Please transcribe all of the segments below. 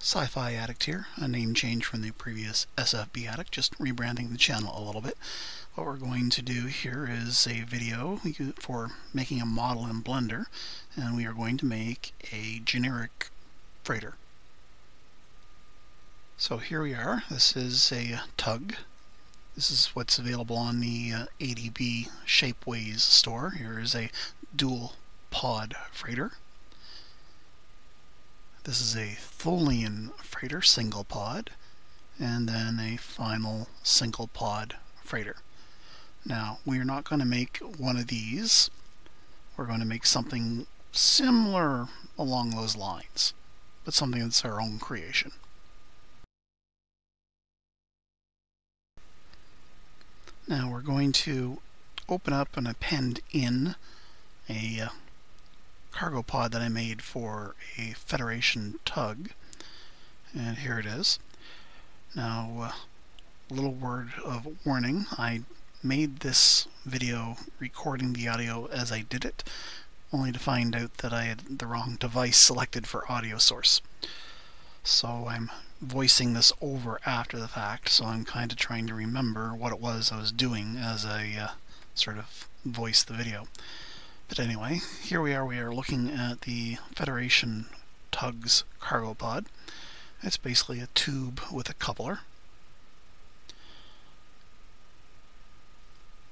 SciFi Addict here, a name change from the previous SFB Addict, just rebranding the channel a little bit. What we're going to do here is a video for making a model in Blender, and we are going to make a generic freighter. So here we are. This is a tug. This is what's available on the ADB Shapeways store. Here is a dual pod freighter. This is a Tholian freighter, single pod, and then a final single pod freighter. Now, we are not going to make one of these. We're going to make something similar along those lines, but something that's our own creation. Now we're going to open up and append in a cargo pod that I made for a Federation tug, and here it is. Now, a little word of warning: I made this video recording the audio as I did it, only to find out that I had the wrong device selected for audio source. So I'm voicing this over after the fact, so I'm kind of trying to remember what it was I was doing as I sort of voiced the video. But anyway, here we are looking at the Federation tug's cargo pod. It's basically a tube with a coupler.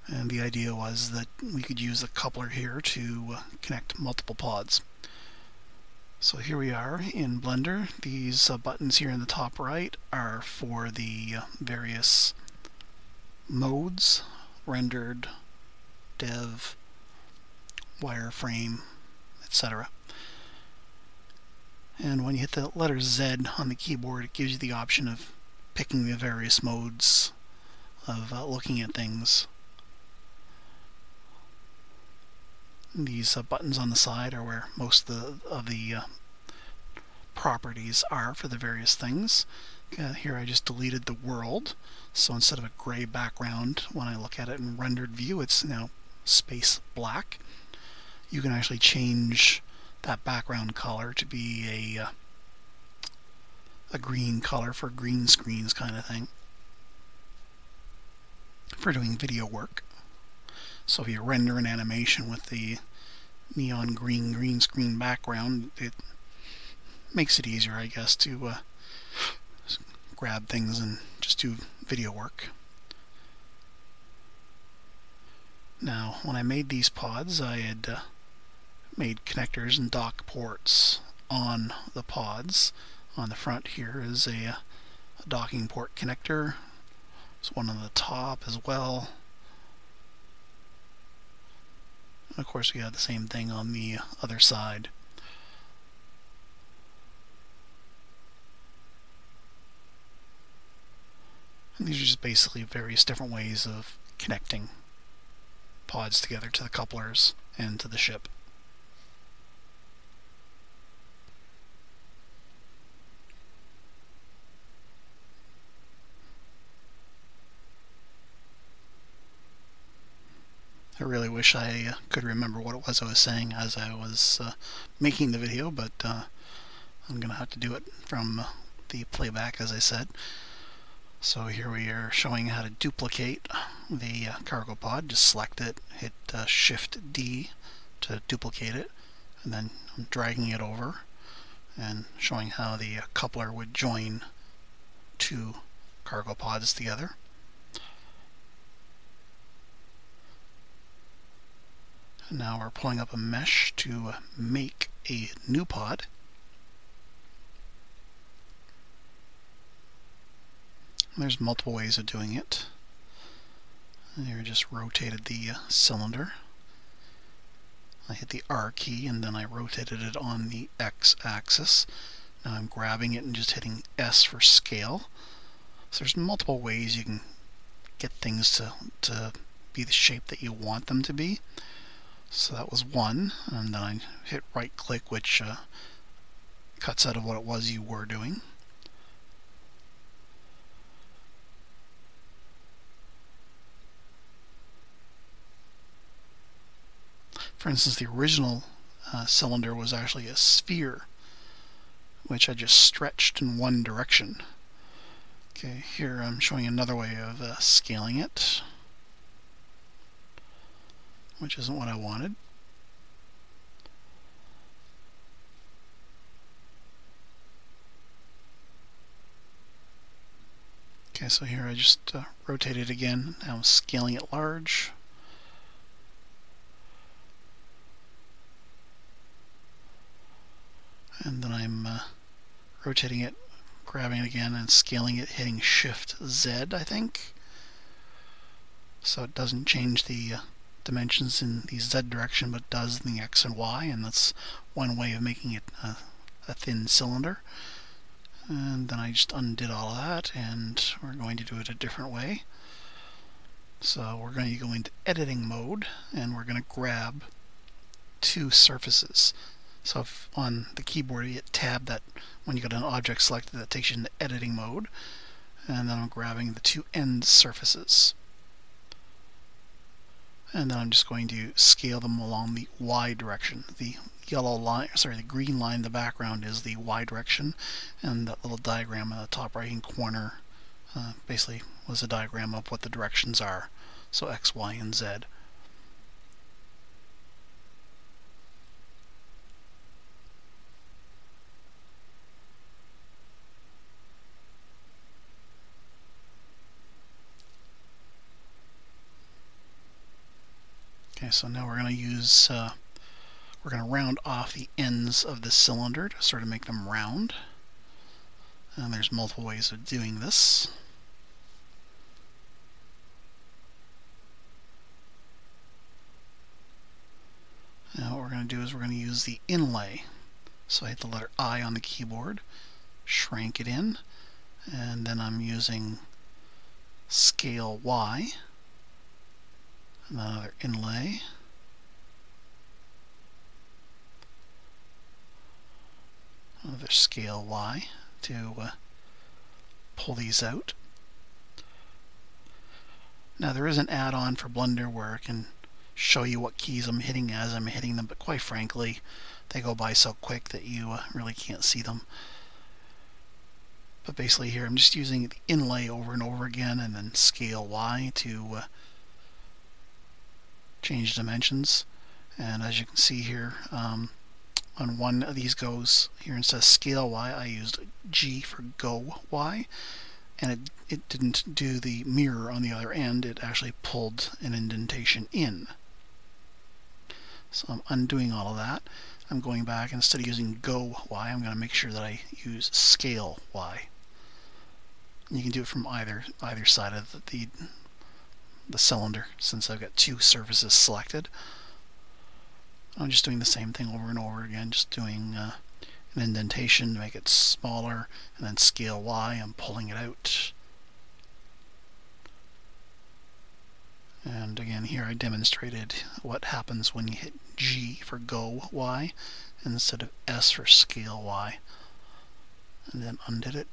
And the idea was that we could use a coupler here to connect multiple pods. So here we are in Blender. These buttons here in the top right are for the various modes: rendered, dev, wireframe, etc. And when you hit the letter Z on the keyboard, it gives you the option of picking the various modes of looking at things. These buttons on the side are where most of the properties are for the various things. Here I just deleted the world, so instead of a gray background, when I look at it in rendered view, it's now space black. You can actually change that background color to be a green color for green screens kind of thing, for doing video work. So if you render an animation with the neon green screen background, it makes it easier, I guess, to grab things and just do video work. Now, when I made these pods, I had made connectors and dock ports on the pods. On the front here is a docking port connector. There's one on the top as well. And of course we have the same thing on the other side. And these are just basically various different ways of connecting pods together to the couplers and to the ship. I really wish I could remember what it was I was saying as I was making the video, but I'm going to have to do it from the playback, as I said. So here we are showing how to duplicate the cargo pod. Just select it, hit Shift D to duplicate it, and then I'm dragging it over and showing how the coupler would join two cargo pods together. And now we're pulling up a mesh to make a new pod. There's multiple ways of doing it. And here I just rotated the cylinder. I hit the R key and then I rotated it on the X axis. Now I'm grabbing it and just hitting S for scale. So there's multiple ways you can get things to be the shape that you want them to be. So that was one, and then I hit right click, which cuts out of what it was you were doing. For instance, the original cylinder was actually a sphere, which I just stretched in one direction. Okay, here I'm showing another way of scaling it, which isn't what I wanted. Okay, so here I just rotate it again. Now I'm scaling it large. And then I'm rotating it, grabbing it again, and scaling it, hitting Shift Z, I think. So it doesn't change the dimensions in the Z direction, but does in the X and Y, and that's one way of making it a thin cylinder. And then I just undid all of that, and we're going to do it a different way. So we're going to go into editing mode, and we're going to grab two surfaces. So if on the keyboard you hit tab, that when you got an object selected, that takes you into editing mode. And then I'm grabbing the two end surfaces. And then I'm just going to scale them along the Y direction. The yellow line, sorry, the green line in the background is the Y direction, and that little diagram in the top right hand corner basically was a diagram of what the directions are. So X, Y, and Z. Okay, so now we're going to use, we're going to round off the ends of the cylinder to sort of make them round. And there's multiple ways of doing this. Now what we're going to do is we're going to use the inlay. So I hit the letter I on the keyboard, shrank it in, and then I'm using scale Y. Another inlay. Another scale Y to pull these out. Now there is an add-on for Blender where it can show you what keys I'm hitting as I'm hitting them, but quite frankly they go by so quick that you really can't see them. But basically here I'm just using the inlay over and over again, and then scale Y to change dimensions. And as you can see here, on one of these goes here, instead of scale Y, I used G for go Y, and it didn't do the mirror on the other end, it actually pulled an indentation in. So I'm undoing all of that. I'm going back, instead of using go Y, I'm going to make sure that I use scale Y. And you can do it from either side of the cylinder, since I've got two surfaces selected. I'm just doing the same thing over and over again, just doing an indentation to make it smaller, and then scale Y, I'm pulling it out. And again here I demonstrated what happens when you hit G for go Y instead of S for scale Y, and then undid it.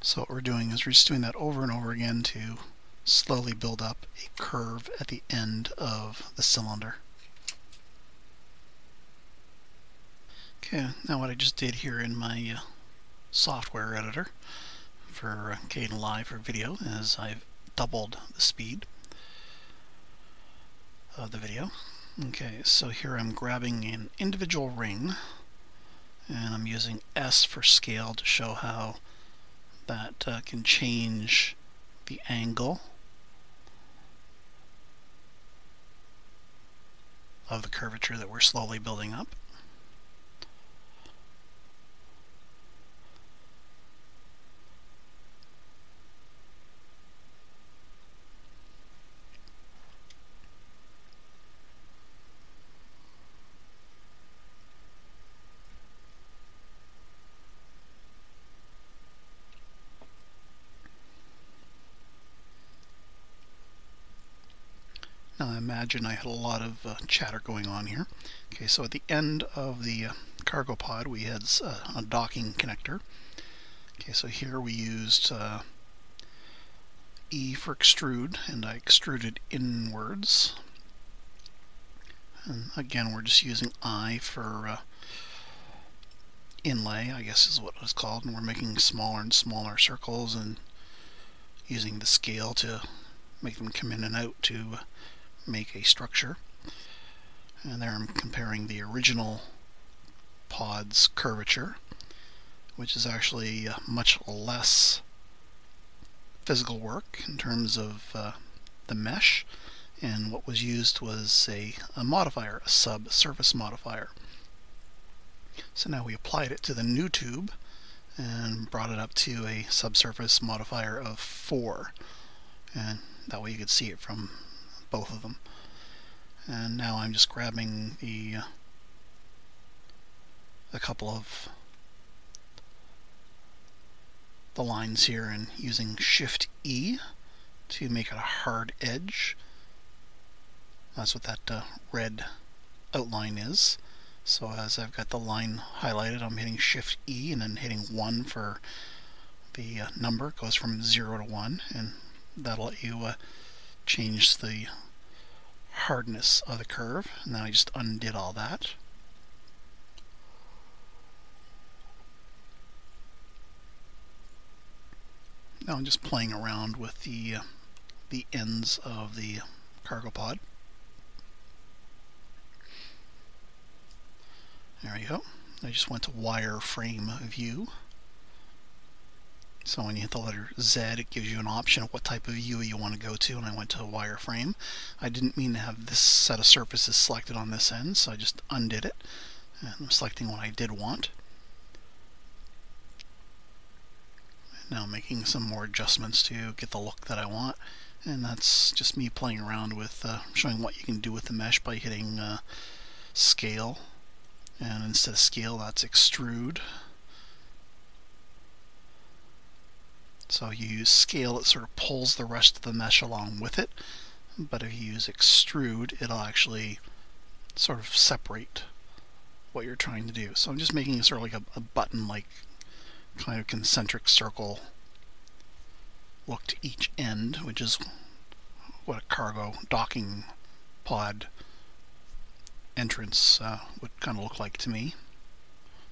So what we're doing is we're just doing that over and over again to slowly build up a curve at the end of the cylinder. Okay, now what I just did here in my software editor for Kdenlive for video is I've doubled the speed of the video. Okay, so here I'm grabbing an individual ring, and I'm using S for scale to show how that can change the angle of the curvature that we're slowly building up. imagine I had a lot of chatter going on here. Okay, so at the end of the cargo pod we had a docking connector. Okay, so here we used E for extrude, and I extruded inwards. And again, we're just using I for inlay, I guess is what it's called, and we're making smaller and smaller circles and using the scale to make them come in and out to make a structure. And there I'm comparing the original pod's curvature, which is actually much less physical work in terms of the mesh, and what was used was a modifier, a subsurface modifier. So now we applied it to the new tube and brought it up to a subsurface modifier of 4, and that way you could see it from both of them. And now I'm just grabbing a couple of the lines here and using Shift E to make it a hard edge. That's what that red outline is. So as I've got the line highlighted, I'm hitting Shift E and then hitting 1 for the number. It goes from 0 to 1, and that'll let you change the hardness of the curve. And then I just undid all that. Now I'm just playing around with the ends of the cargo pod. There you go. I just went to wireframe view. So when you hit the letter Z, it gives you an option of what type of view you want to go to, and I went to wireframe. I didn't mean to have this set of surfaces selected on this end, so I just undid it. And I'm selecting what I did want. Now making some more adjustments to get the look that I want, and that's just me playing around with showing what you can do with the mesh by hitting scale, and instead of scale that's extrude. So you use scale, it sort of pulls the rest of the mesh along with it, but if you use extrude, it'll actually sort of separate what you're trying to do. So I'm just making sort of like a button-like kind of concentric circle look to each end, which is what a cargo docking pod entrance would kind of look like to me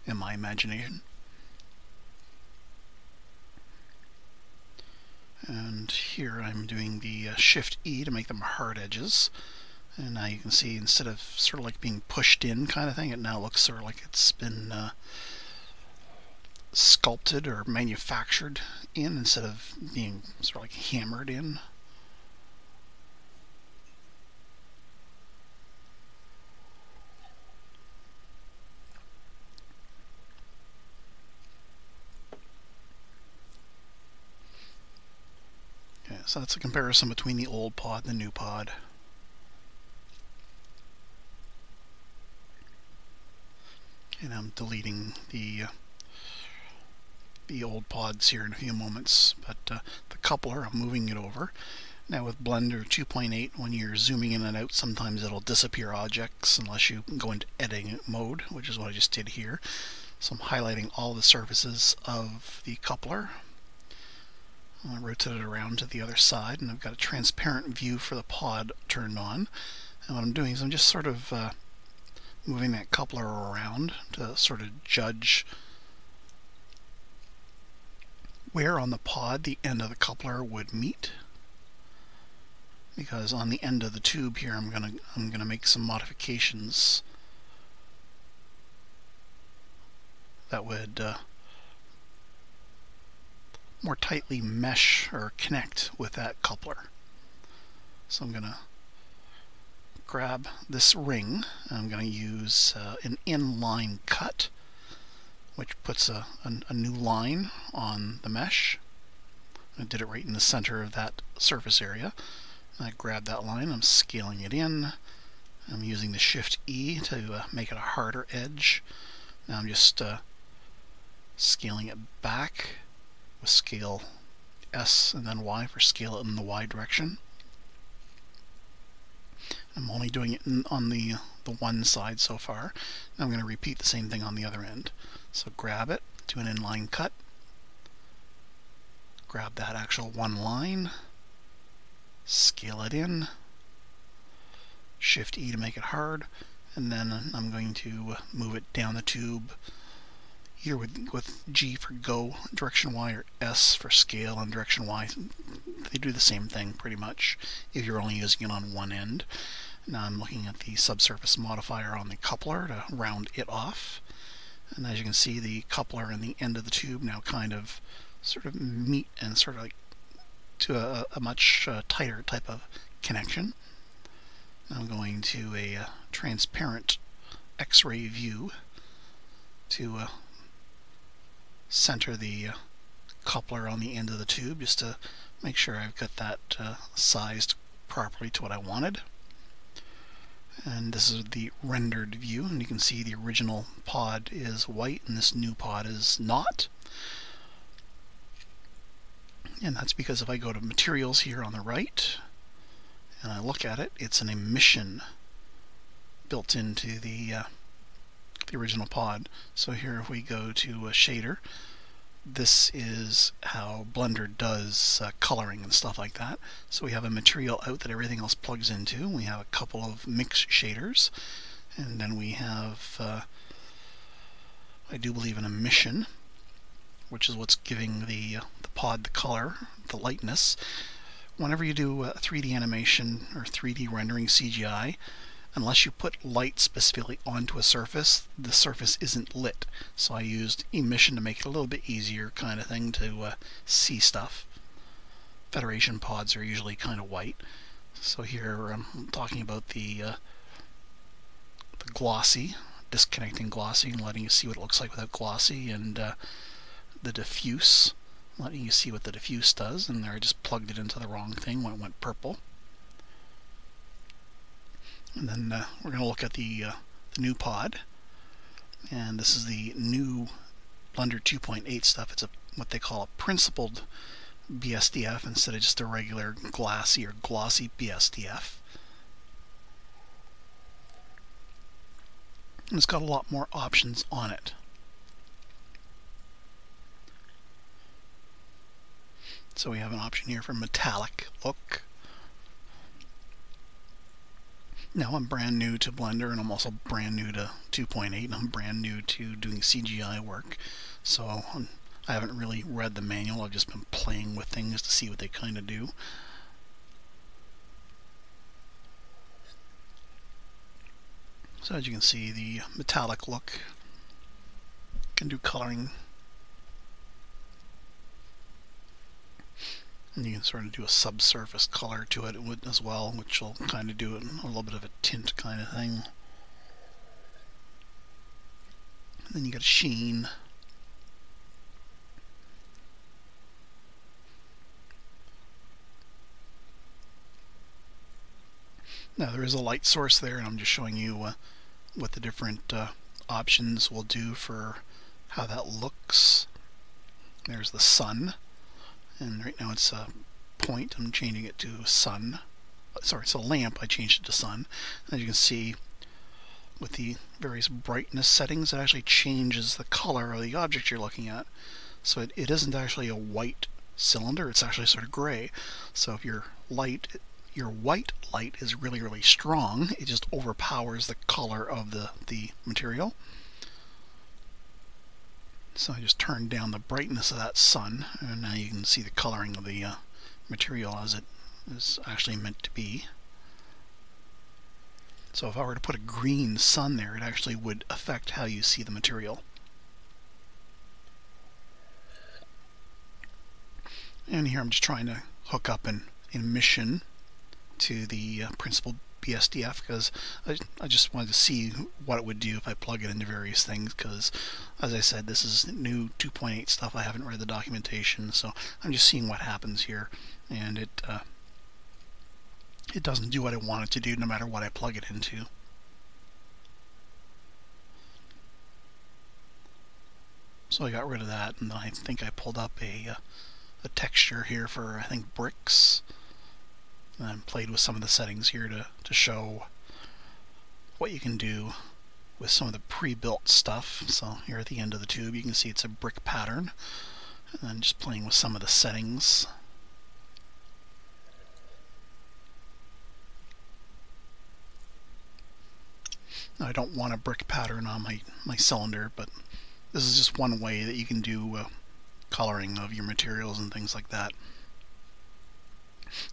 in my imagination. And here I'm doing the Shift E to make them hard edges, and now you can see instead of sort of like being pushed in kind of thing, it now looks sort of like it's been sculpted or manufactured in instead of being sort of like hammered in. Okay, so that's a comparison between the old pod and the new pod. And I'm deleting the old pods here in a few moments, but the coupler, I'm moving it over. Now with Blender 2.8, when you're zooming in and out, sometimes it'll disappear objects unless you go into editing mode, which is what I just did here. So I'm highlighting all the surfaces of the coupler. I rotate it around to the other side, and I've got a transparent view for the pod turned on. And what I'm doing is I'm just sort of moving that coupler around to sort of judge where on the pod the end of the coupler would meet, because on the end of the tube here I'm gonna make some modifications that would more tightly mesh or connect with that coupler. So I'm gonna grab this ring, and I'm gonna use an inline cut, which puts a new line on the mesh. I did it right in the center of that surface area. And I grab that line, I'm scaling it in. I'm using the Shift E to make it a harder edge. Now I'm just scaling it back with scale S and then Y for scale it in the Y direction. I'm only doing it on the one side so far. Now I'm going to repeat the same thing on the other end. So grab it, do an inline cut, grab that actual one line, scale it in, Shift E to make it hard, and then I'm going to move it down the tube, either with G for go, direction Y, or S for scale and direction Y. They do the same thing pretty much if you're only using it on one end. Now I'm looking at the subsurface modifier on the coupler to round it off. And as you can see, the coupler and the end of the tube now kind of sort of meet and sort of like to a much tighter type of connection. I'm going to a transparent X-ray view to center the coupler on the end of the tube, just to make sure I've got that sized properly to what I wanted. And this is the rendered view, and you can see the original pod is white and this new pod is not. And that's because if I go to materials here on the right and I look at it, it's an emission built into the original pod. So here if we go to a shader, this is how Blender does coloring and stuff like that. So we have a material out that everything else plugs into. We have a couple of mix shaders, and then we have, I do believe, an emission, which is what's giving the pod the color, the lightness. Whenever you do 3D animation or 3D rendering CGI, unless you put light specifically onto a surface, the surface isn't lit. So I used emission to make it a little bit easier kind of thing to see stuff. Federation pods are usually kind of white. So here I'm talking about the glossy, disconnecting glossy and letting you see what it looks like without glossy, and the diffuse, letting you see what the diffuse does. And there I just plugged it into the wrong thing when it went purple. And then we're going to look at the new pod, and this is the new Blender 2.8 stuff. It's what they call a principled BSDF instead of just a regular glassy or glossy BSDF. And it's got a lot more options on it. So we have an option here for metallic look. Now I'm brand new to Blender, and I'm also brand new to 2.8, and I'm brand new to doing CGI work. So I haven't really read the manual, I've just been playing with things to see what they kind of do. So as you can see, the metallic look can do coloring. And you can sort of do a subsurface color to it as well, which will kind of do it a little bit of a tint kind of thing. And then you got a sheen. Now there is a light source there, and I'm just showing you what the different options will do for how that looks. There's the sun. And right now it's a point. I'm changing it to sun. Sorry, it's a lamp. I changed it to sun. And as you can see, with the various brightness settings, it actually changes the color of the object you're looking at. So it isn't actually a white cylinder. It's actually sort of gray. So if your white light is really, really strong, it just overpowers the color of the material. So I just turned down the brightness of that sun, and now you can see the coloring of the material as it is actually meant to be. So if I were to put a green sun there, it actually would affect how you see the material. And here I'm just trying to hook up an emission to the principled BSDF, because I just wanted to see what it would do if I plug it into various things, because as I said, this is new 2.8 stuff. I haven't read the documentation, so I'm just seeing what happens here, and it doesn't do what I want it to do no matter what I plug it into. So I got rid of that, and I think I pulled up a texture here for, I think, bricks. And played with some of the settings here to show what you can do with some of the pre-built stuff. So here at the end of the tube you can see it's a brick pattern, and then just playing with some of the settings. Now, I don't want a brick pattern on my cylinder, but this is just one way that you can do coloring of your materials and things like that.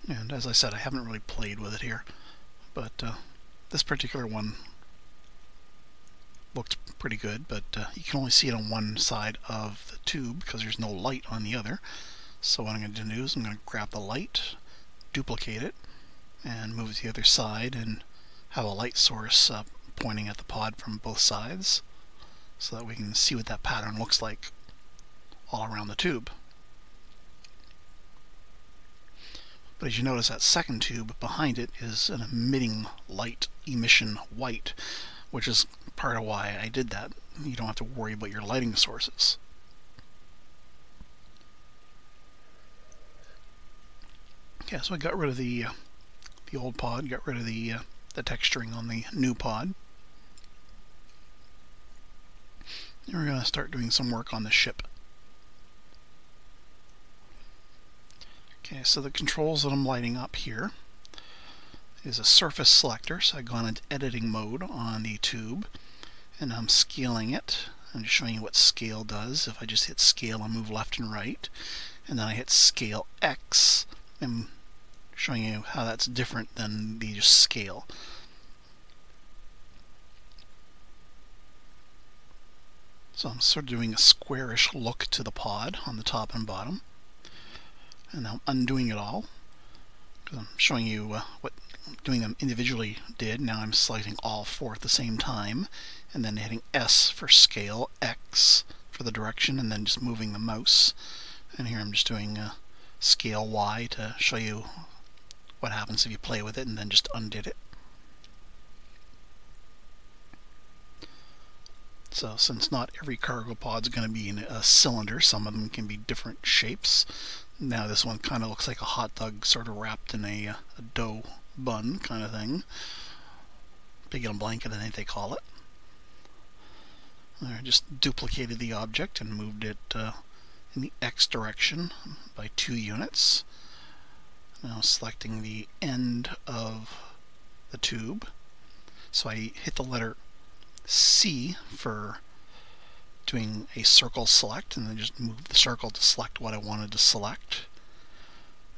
And as I said, I haven't really played with it here, but this particular one looked pretty good, but you can only see it on one side of the tube because there's no light on the other. So what I'm going to do is I'm going to grab the light, duplicate it, and move it to the other side, and have a light source pointing at the pod from both sides, so that we can see what that pattern looks like all around the tube. But as you notice, that second tube behind it is an emitting light emission white, which is part of why I did that. You don't have to worry about your lighting sources. Okay, so I got rid of the old pod, got rid of the texturing on the new pod. And we're going to start doing some work on the ship. Okay, so the controls that I'm lighting up here is a surface selector. So I've gone into editing mode on the tube, and I'm scaling it. I'm just showing you what scale does. If I just hit scale and move left and right, and then I hit scale X, I'm showing you how that's different than the just scale. So I'm sort of doing a squarish look to the pod on the top and bottom. And now I'm undoing it all, because I'm showing you what doing them individually did. Now I'm selecting all four at the same time, and then hitting S for scale, X for the direction, and then just moving the mouse. And here I'm just doing scale Y to show you what happens if you play with it, and then just undid it. So since not every cargo pod is going to be in a cylinder, some of them can be different shapes. Now this one kind of looks like a hot dog sort of wrapped in a dough bun kind of thing. Pig in a blanket, I think they call it. I just duplicated the object and moved it in the X direction by 2 units. Now selecting the end of the tube. So I hit the letter C for doing a circle select, and then just move the circle to select what I wanted to select.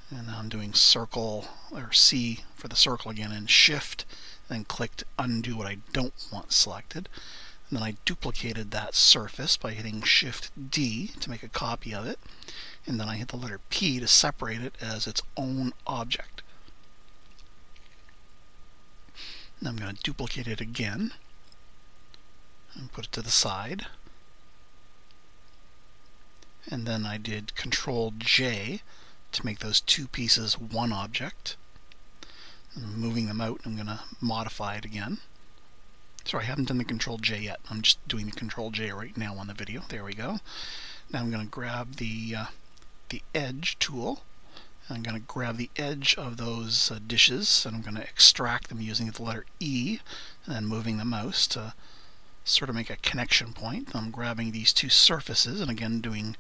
And now I'm doing circle, or C for the circle again, and shift, and then click to undo what I don't want selected. And then I duplicated that surface by hitting shift D to make a copy of it, and then I hit the letter P to separate it as its own object. Now I'm going to duplicate it again and put it to the side. And then I did Control J to make those two pieces one object. I'm moving them out. I'm going to modify it again. Sorry, I haven't done the Control J yet. I'm just doing the Control J right now on the video. There we go. Now I'm going to grab the edge tool. I'm going to grab the edge of those dishes, and I'm going to extract them using the letter E, and then moving the mouse to sort of make a connection point. I'm grabbing these two surfaces, and again doing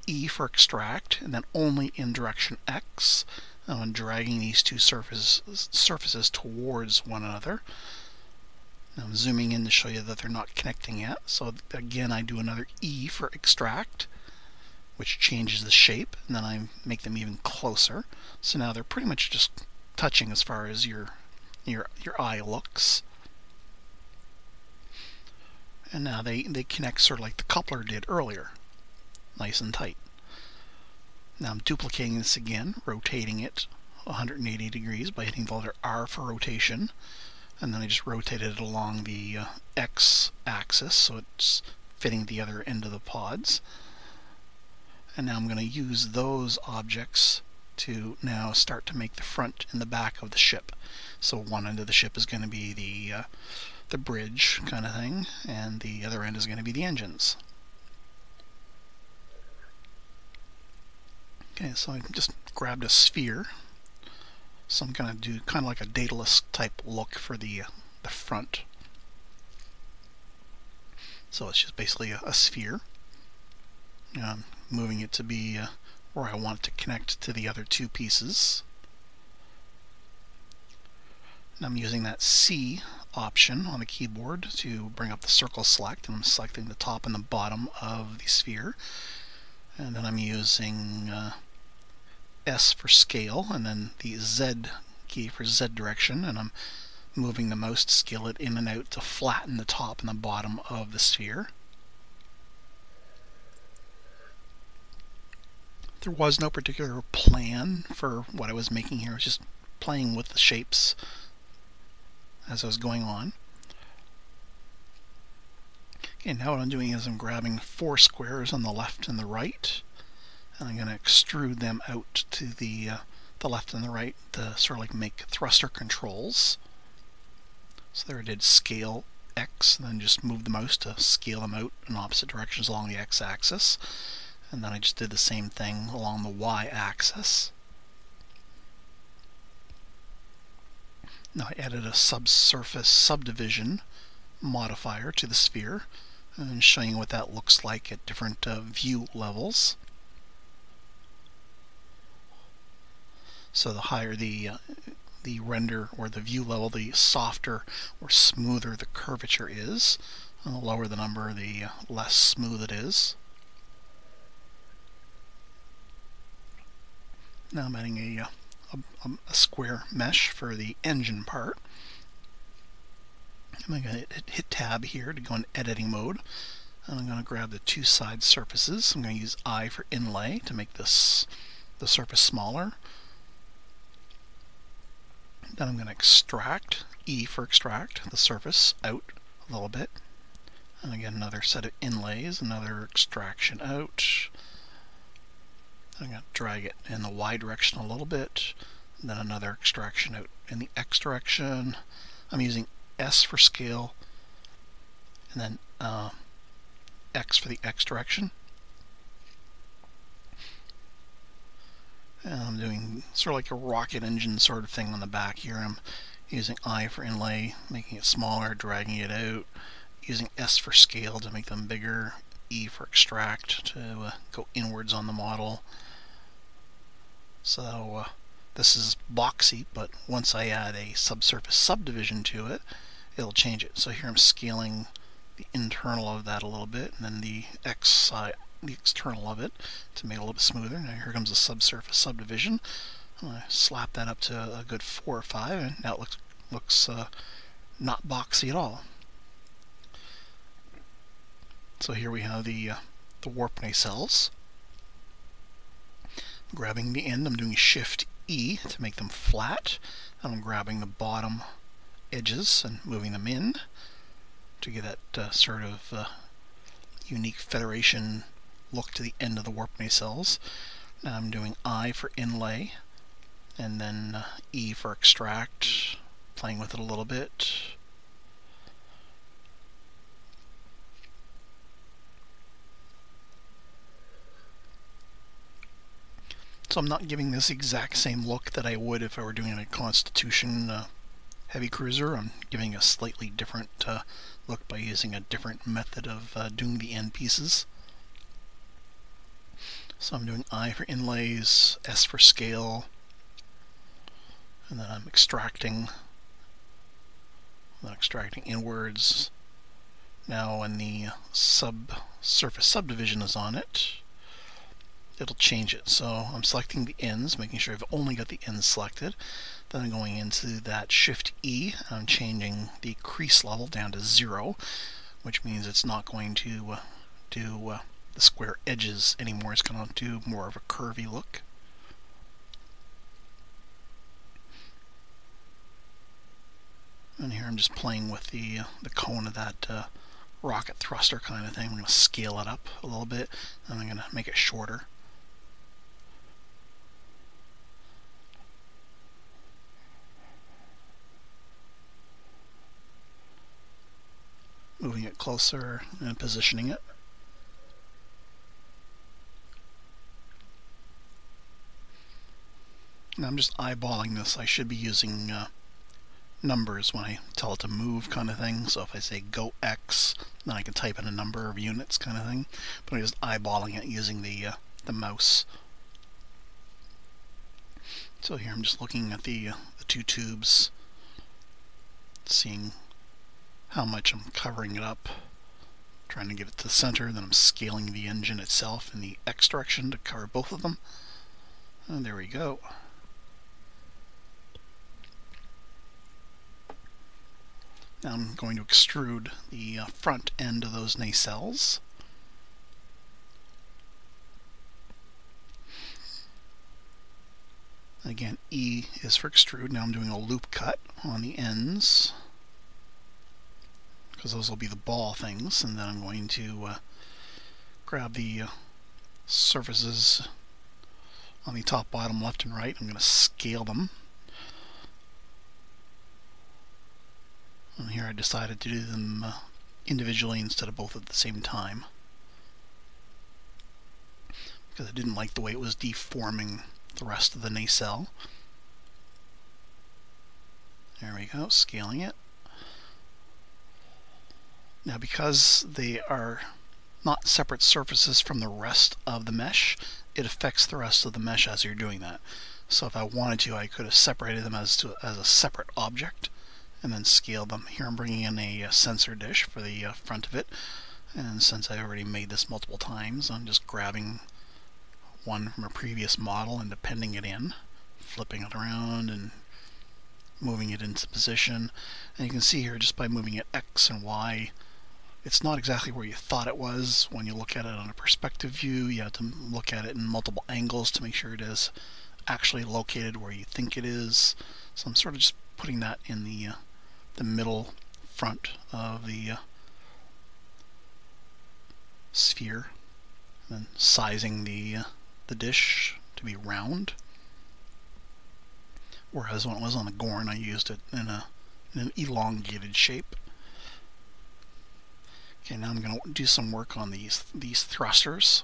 E for extract, and then only in direction X. And I'm dragging these two surfaces towards one another. Now I'm zooming in to show you that they're not connecting yet. So again, I do another E for extract, which changes the shape, and then I make them even closer. So now they're pretty much just touching as far as your eye looks. And now they connect sort of like the coupler did earlier, nice and tight. Now I'm duplicating this again, rotating it 180 degrees by hitting the letter R for rotation, and then I just rotated it along the X axis so it's fitting the other end of the pods. And now I'm going to use those objects to now start to make the front and the back of the ship. So one end of the ship is going to be the bridge kind of thing, and the other end is going to be the engines. Okay, so I just grabbed a sphere. So I'm going to do kind of like a Daedalus type look for the front So it's just basically a sphere. I'm moving it to be where I want it to connect to the other two pieces. And I'm using that C option on the keyboard to bring up the circle select, and I'm selecting the top and the bottom of the sphere. And then I'm using S for scale, and then the Z key for Z direction, and I'm moving the mouse to scale it in and out to flatten the top and the bottom of the sphere. There was no particular plan for what I was making here. I was just playing with the shapes as I was going on. Okay, now what I'm doing is I'm grabbing 4 squares on the left and the right, and I'm going to extrude them out to the left and the right to sort of like make thruster controls. So there I did scale X, and then just move the mouse to scale them out in opposite directions along the X-axis. And then I just did the same thing along the Y-axis. Now I added a subsurface subdivision modifier to the sphere, and showing you what that looks like at different view levels. So the higher the render or the view level, the softer or smoother the curvature is, and the lower the number, the less smooth it is. Now I'm adding a square mesh for the engine part. I'm going to hit tab here to go in editing mode, and I'm going to grab the 2 side surfaces. I'm going to use I for inlay to make this the surface smaller. Then I'm going to extract, E for extract, the surface out a little bit. And again, another set of inlays, another extraction out. I'm going to drag it in the Y direction a little bit, and then another extraction out in the X direction. I'm using S for scale, and then X for the X direction. And I'm doing sort of like a rocket engine sort of thing on the back here. I'm using I for inlay, making it smaller, dragging it out, using S for scale to make them bigger, E for extract to go inwards on the model. So this is boxy, but once I add a subsurface subdivision to it, it'll change it. So here I'm scaling the internal of that a little bit, and then the X side, the external of it, to make it a little bit smoother. Now here comes the subsurface subdivision. I'm going to slap that up to a good 4 or 5, and now it looks not boxy at all. So here we have the warp nacelles. Grabbing the end, I'm doing Shift E to make them flat. And I'm grabbing the bottom edges and moving them in to give that sort of unique Federation look to the end of the warp nacelles. Now I'm doing I for inlay, and then E for extract, playing with it a little bit. So I'm not giving this exact same look that I would if I were doing a Constitution heavy cruiser. I'm giving a slightly different look by using a different method of doing the end pieces. So I'm doing I for inlays, S for scale, and then I'm extracting inwards. Now when the subsurface subdivision is on it, it'll change it. So I'm selecting the ends, making sure I've only got the ends selected. Then I'm going into that Shift E, and I'm changing the crease level down to 0, which means it's not going to do the square edges anymore. It's going to do more of a curvy look. And here I'm just playing with the cone of that rocket thruster kind of thing. I'm going to scale it up a little bit, and I'm going to make it shorter. Moving it closer and positioning it. Now I'm just eyeballing this. I should be using numbers when I tell it to move kind of thing. So if I say go X, then I can type in a number of units kind of thing. But I'm just eyeballing it using the mouse. So here I'm just looking at the two tubes, seeing how much I'm covering it up, trying to get it to the center. Then I'm scaling the engine itself in the X direction to cover both of them. And there we go. Now I'm going to extrude the front end of those nacelles. Again, E is for extrude. Now I'm doing a loop cut on the ends, because those will be the ball things, and then I'm going to grab the surfaces on the top, bottom, left, and right. I'm going to scale them. And here I decided to do them individually instead of both at the same time, because I didn't like the way it was deforming the rest of the nacelle. There we go, scaling it. Now, because they are not separate surfaces from the rest of the mesh, it affects the rest of the mesh as you're doing that. So if I wanted to, I could have separated them as a separate object and then scaled them. Here I'm bringing in a sensor dish for the front of it, and since I already made this multiple times, I'm just grabbing one from a previous model and appending it in, flipping it around and moving it into position. And you can see here, just by moving it X and Y, it's not exactly where you thought it was. When you look at it on a perspective view, you have to look at it in multiple angles to make sure it is actually located where you think it is. So I'm sort of just putting that in the middle front of the sphere, and then sizing the dish to be round. Whereas when it was on the Gorn, I used it in an elongated shape. Okay, now I'm going to do some work on these thrusters.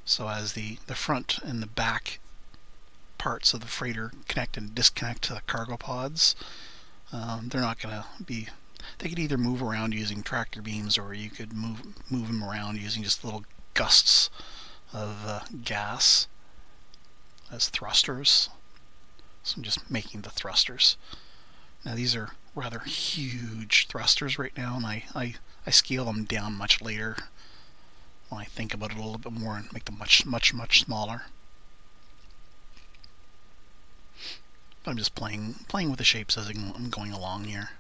So as the front and the back parts of the freighter connect and disconnect to the cargo pods, they're not going to be. They could either move around using tractor beams, or you could move them around using just little gusts of gas as thrusters. So I'm just making the thrusters. Now these are rather huge thrusters right now, and I scale them down much later when I think about it a little bit more and make them much smaller. But I'm just playing with the shapes as I'm going along here.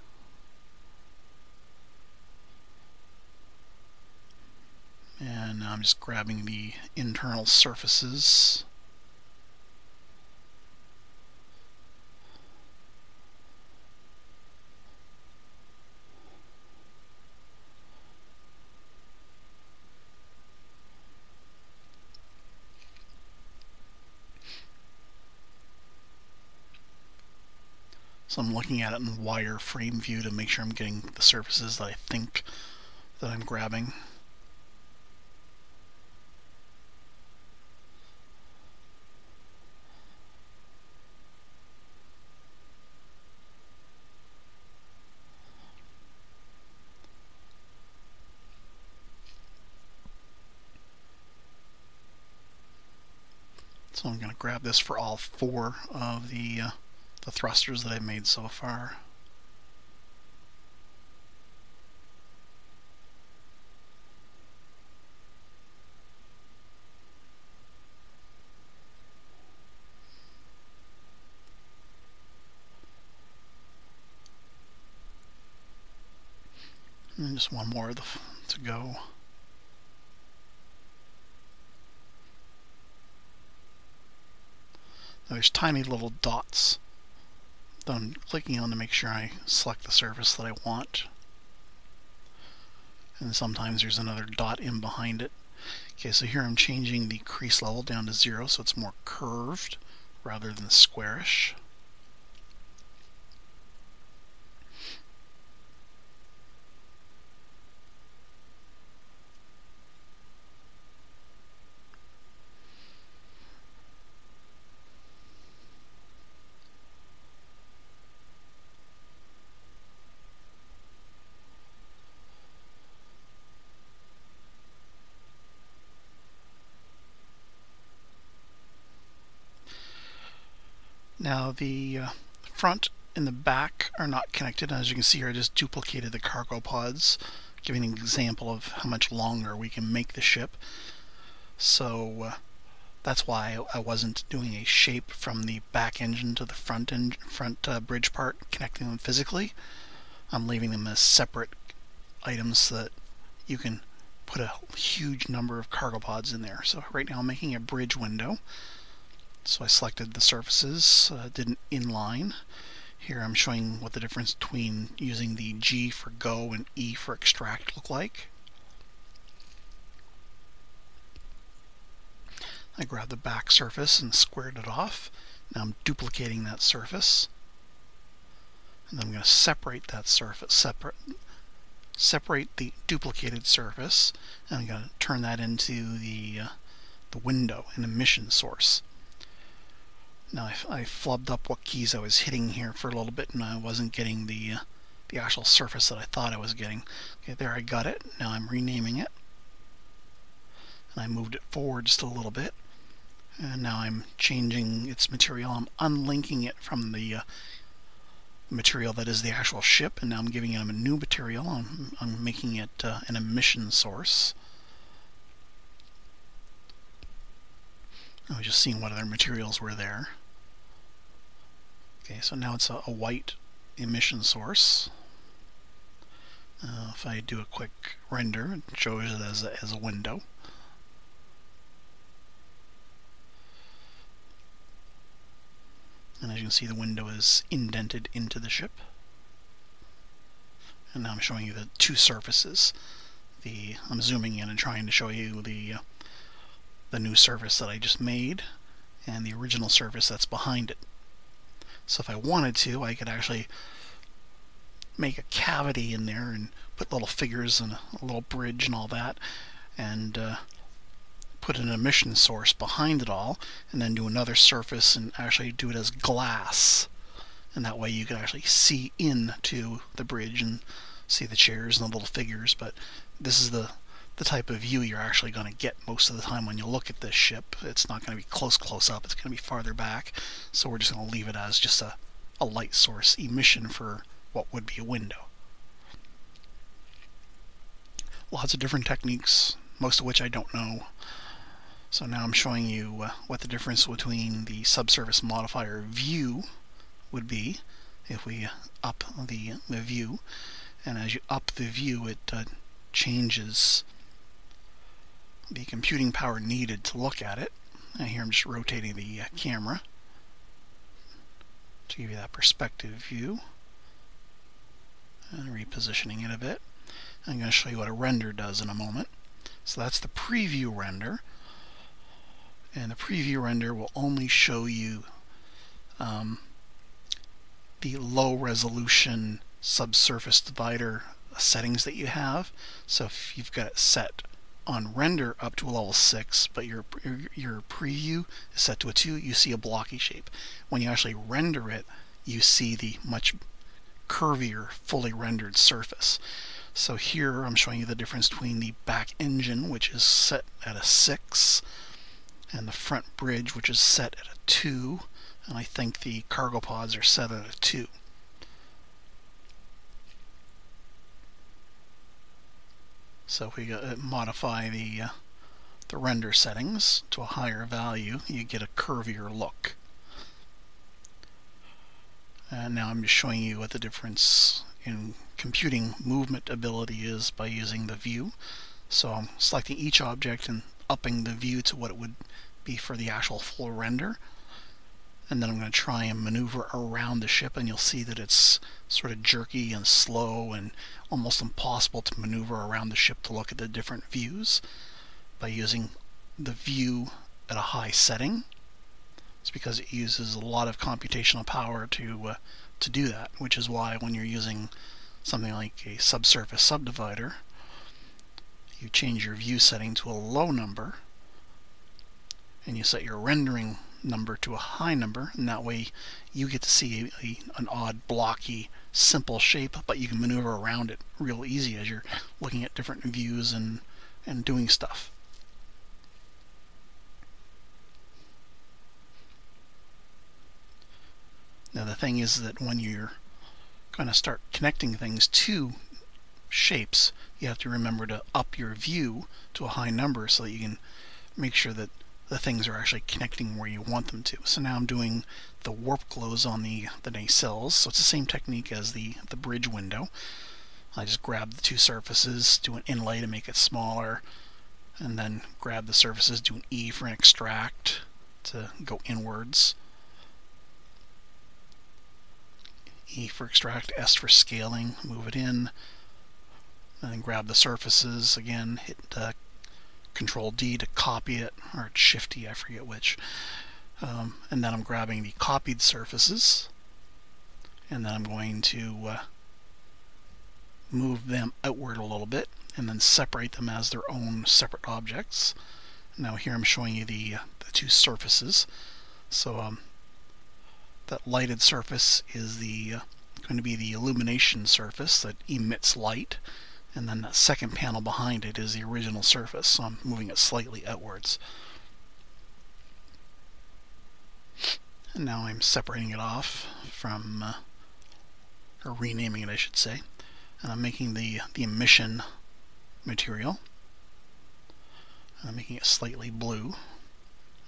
And now I'm just grabbing the internal surfaces. So I'm looking at it in wireframe view to make sure I'm getting the surfaces that I think that I'm grabbing. So I'm going to grab this for all four of the thrusters that I've made so far. And then just one more to go. Now there's tiny little dots that I'm clicking on to make sure I select the surface that I want. And sometimes there's another dot in behind it. Okay, so here I'm changing the crease level down to 0 so it's more curved rather than squarish. Now the front and the back are not connected. As you can see here, I just duplicated the cargo pods, giving an example of how much longer we can make the ship. So that's why I wasn't doing a shape from the back engine to the front bridge part, connecting them physically. I'm leaving them as separate items so that you can put a huge number of cargo pods in there. So right now I'm making a bridge window. So I selected the surfaces, did an inline. Here I'm showing what the difference between using the G for go and E for extract look like. I grabbed the back surface and squared it off. Now I'm duplicating that surface. And then I'm going to separate that surface, separate the duplicated surface, and I'm going to turn that into the window, an emission source. Now I flubbed up what keys I was hitting here for a little bit, and I wasn't getting the actual surface that I thought I was getting. Okay, there I got it. Now I'm renaming it, and I moved it forward just a little bit, and now I'm changing its material. I'm unlinking it from the material that is the actual ship, and now I'm giving it a new material. I'm making it an emission source. I was just seeing what other materials were there. Okay, so now it's a white emission source. If I do a quick render, it shows it as a window. And as you can see, the window is indented into the ship. And now I'm showing you the two surfaces. I'm zooming in and trying to show you the new surface that I just made and the original surface that's behind it. So if I wanted to, I could actually make a cavity in there and put little figures and a little bridge and all that, and put an emission source behind it all, and then do another surface and actually do it as glass. And that way you could actually see into the bridge and see the chairs and the little figures. But this is the type of view you're actually going to get most of the time when you look at this ship. It's not going to be close up, it's going to be farther back. So we're just going to leave it as just a light source emission for what would be a window. Lots of different techniques, most of which I don't know. So now I'm showing you what the difference between the subsurface modifier view would be if we up the view. And as you up the view, it changes the computing power needed to look at it. And here I'm just rotating the camera to give you that perspective view and repositioning it a bit. I'm going to show you what a render does in a moment. So that's the preview render, and the preview render will only show you the low resolution subsurface divider settings that you have. So if you've got it set on render up to a level 6, but your preview is set to a 2, you see a blocky shape. When you actually render it, you see the much curvier, fully rendered surface. So here I'm showing you the difference between the back engine, which is set at a 6, and the front bridge, which is set at a 2, and I think the cargo pods are set at a 2. So if we modify the render settings to a higher value, you get a curvier look. And now I'm just showing you what the difference in computing movement ability is by using the view. So I'm selecting each object and upping the view to what it would be for the actual full render. And then I'm going to try and maneuver around the ship, and you'll see that it's sort of jerky and slow and almost impossible to maneuver around the ship to look at the different views by using the view at a high setting. It's because it uses a lot of computational power to do that, which is why when you're using something like a subsurface subdivider, you change your view setting to a low number and you set your rendering number to a high number, and that way you get to see an odd, blocky, simple shape, but you can maneuver around it real easy as you're looking at different views and doing stuff. Now the thing is that when you're going to start connecting things to shapes, you have to remember to up your view to a high number so that you can make sure that the things are actually connecting where you want them to. So now I'm doing the warp close on the nacelles, so it's the same technique as the bridge window. I just grab the two surfaces, do an inlay to make it smaller, and then grab the surfaces, do an E for an extract to go inwards, E for extract, S for scaling, move it in, and then grab the surfaces again, hit Control D to copy it, or Shift D, I forget which. And then I'm grabbing the copied surfaces, and then I'm going to move them outward a little bit, and then separate them as their own separate objects. Now here I'm showing you the two surfaces. So that lighted surface is going to be the illumination surface that emits light, and then that second panel behind it is the original surface, so I'm moving it slightly outwards. And now I'm separating it off from, or renaming it I should say, and I'm making the emission material. I'm making it slightly blue,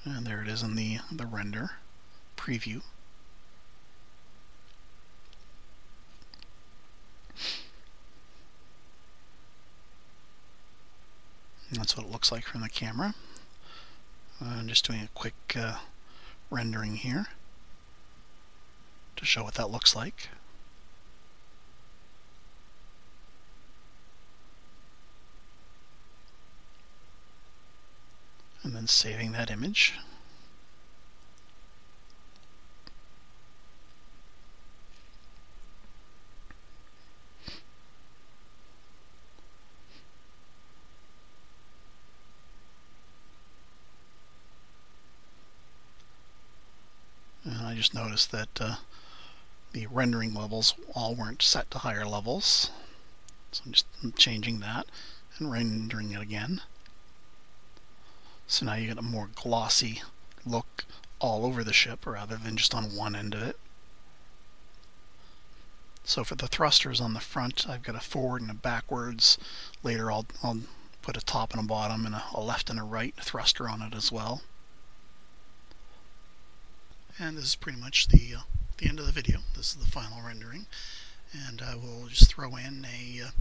and there it is in the render preview. And that's what it looks like from the camera. I'm just doing a quick rendering here to show what that looks like. And then saving that image. And I just noticed that the rendering levels all weren't set to higher levels. So I'm just changing that and rendering it again. So now you get a more glossy look all over the ship rather than just on one end of it. So for the thrusters on the front, I've got a forward and a backwards. Later I'll put a top and a bottom and a left and a right thruster on it as well. And this is pretty much the end of the video. This is the final rendering, and I will just throw in a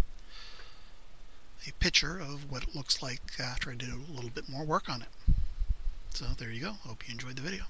picture of what it looks like after I do a little bit more work on it. So there you go. Hope you enjoyed the video.